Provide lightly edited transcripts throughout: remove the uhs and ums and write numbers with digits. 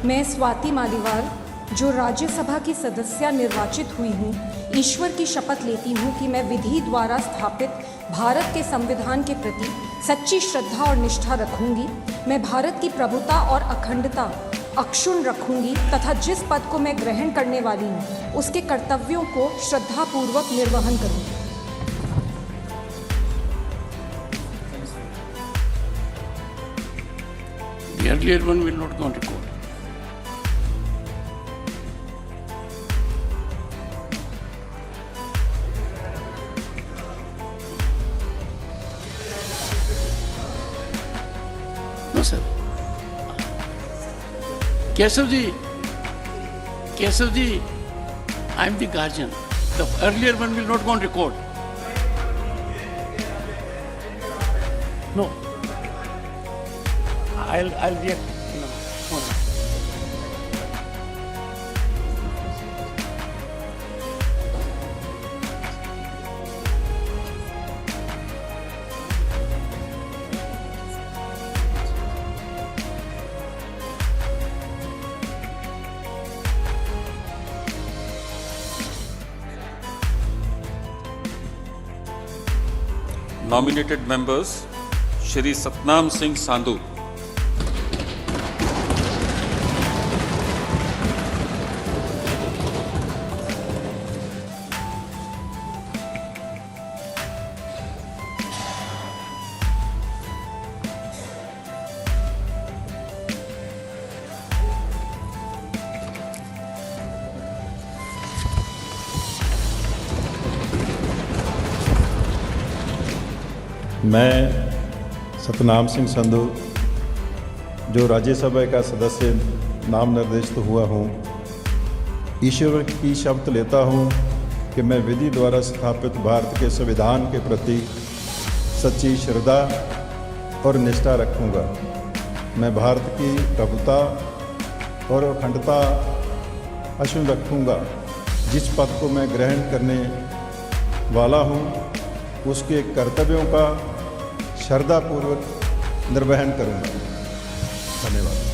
मैं स्वाति मालीवाल, जो राज्यसभा की सदस्य निर्वाचित हुई हूँ, ईश्वर की शपथ लेती हूँ कि मैं विधि द्वारा स्थापित भारत के संविधान के प्रति सच्ची श्रद्धा और निष्ठा रखूंगी। मैं भारत की प्रभुता और अखंडता अक्षुण्ण रखूंगी तथा जिस पद को मैं ग्रहण करने वाली हूँ उसके कर्तव्यों को श्रद्धापूर्वक निर्वहन करूंगी। The earlier one will not go on record. No, sir. Kesav ji, I am the guardian. The earlier one will not go on record. No. I'll react. No. Nominated members Shri Satnam Singh Sandhu, मैं सतनाम सिंह संधू, जो राज्यसभा का सदस्य नाम निर्देशित हुआ हूँ, ईश्वर की शपथ लेता हूँ कि मैं विधि द्वारा स्थापित भारत के संविधान के प्रति सच्ची श्रद्धा और निष्ठा रखूँगा। मैं भारत की प्रभुता और अखंडता अक्षुण्ण रखूँगा। जिस पद को मैं ग्रहण करने वाला हूँ उसके कर्तव्यों का श्रद्धापूर्वक निर्वहन करूँगा। धन्यवाद।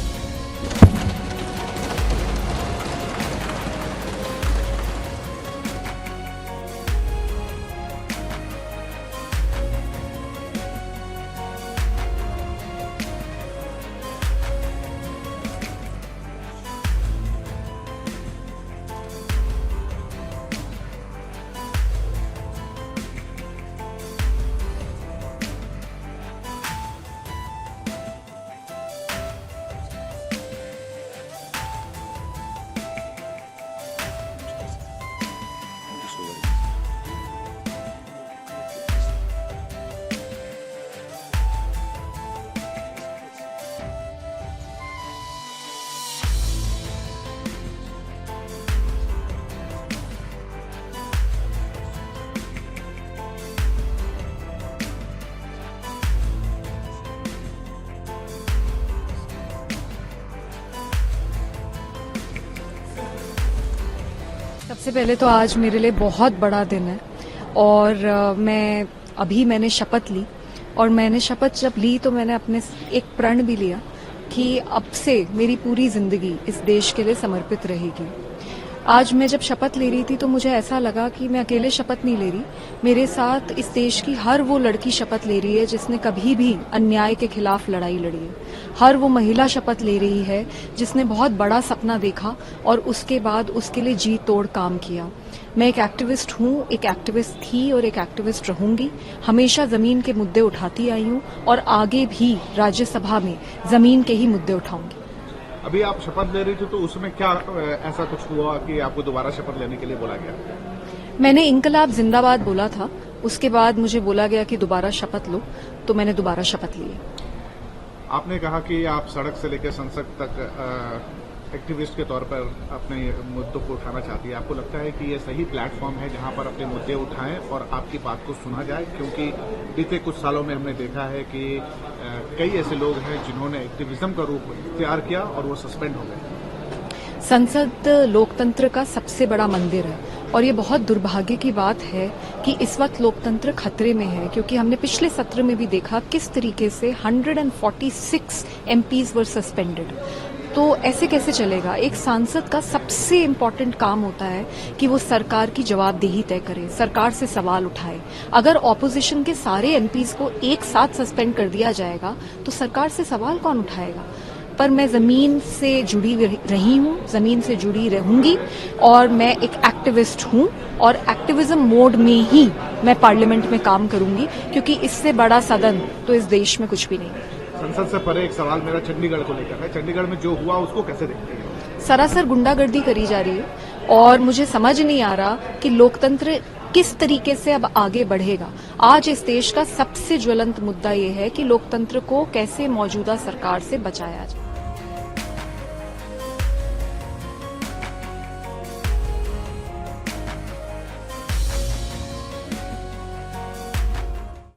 सबसे पहले तो आज मेरे लिए बहुत बड़ा दिन है और मैंने शपथ ली और मैंने शपथ जब ली तो मैंने अपने एक प्रण भी लिया कि अब से मेरी पूरी जिंदगी इस देश के लिए समर्पित रहेगी। आज मैं जब शपथ ले रही थी तो मुझे ऐसा लगा कि मैं अकेले शपथ नहीं ले रही, मेरे साथ इस देश की हर वो लड़की शपथ ले रही है जिसने कभी भी अन्याय के खिलाफ लड़ाई लड़ी है। हर वो महिला शपथ ले रही है जिसने बहुत बड़ा सपना देखा और उसके बाद उसके लिए जी तोड़ काम किया। मैं एक एक्टिविस्ट हूँ, एक एक्टिविस्ट थी और एक एक्टिविस्ट रहूंगी। हमेशा जमीन के मुद्दे उठाती आई हूँ और आगे भी राज्यसभा में जमीन के ही मुद्दे उठाऊंगी। अभी आप शपथ ले रही थी तो उसमें क्या ऐसा कुछ हुआ कि आपको दोबारा शपथ लेने के लिए बोला गया? मैंने इंकलाब जिंदाबाद बोला था, उसके बाद मुझे बोला गया कि दोबारा शपथ लो, तो मैंने दोबारा शपथ ली। आपने कहा कि आप सड़क से लेकर संसद तक एक्टिविस्ट के तौर पर अपने मुद्दों को उठाना चाहती है। आपको लगता है कि ये सही प्लेटफॉर्म है जहां पर अपने मुद्दे उठाएं और आपकी बात को सुना जाए? क्योंकि बीते कुछ सालों में हमने देखा है कि कई ऐसे लोग हैं जिन्होंने एक्टिविज्म का रूप इख्तियार किया और वो सस्पेंड हो गए। संसद लोकतंत्र का सबसे बड़ा मंदिर है और ये बहुत दुर्भाग्य की बात है कि इस वक्त लोकतंत्र खतरे में है, क्योंकि हमने पिछले सत्र में भी देखा किस तरीके से 146 MPs वर सस्पेंडेड। तो ऐसे कैसे चलेगा? एक सांसद का सबसे इम्पोर्टेंट काम होता है कि वो सरकार की जवाबदेही तय करे, सरकार से सवाल उठाए। अगर ऑपोजिशन के सारे एमपीज को एक साथ सस्पेंड कर दिया जाएगा तो सरकार से सवाल कौन उठाएगा? पर मैं जमीन से जुड़ी रही हूँ, जमीन से जुड़ी रहूंगी और मैं एक एक्टिविस्ट हूँ और एक्टिविज्म मोड में ही मैं पार्लियामेंट में काम करूंगी, क्योंकि इससे बड़ा सदन तो इस देश में कुछ भी नहीं है। संसद से परे एक सवाल मेरा चंडीगढ़ को लेकर है। चंडीगढ़ में जो हुआ उसको कैसे देखते हैं? सरासर गुंडागर्दी करी जा रही है और मुझे समझ नहीं आ रहा कि लोकतंत्र किस तरीके से अब आगे बढ़ेगा। आज इस देश का सबसे ज्वलंत मुद्दा ये है कि लोकतंत्र को कैसे मौजूदा सरकार से बचाया जाए।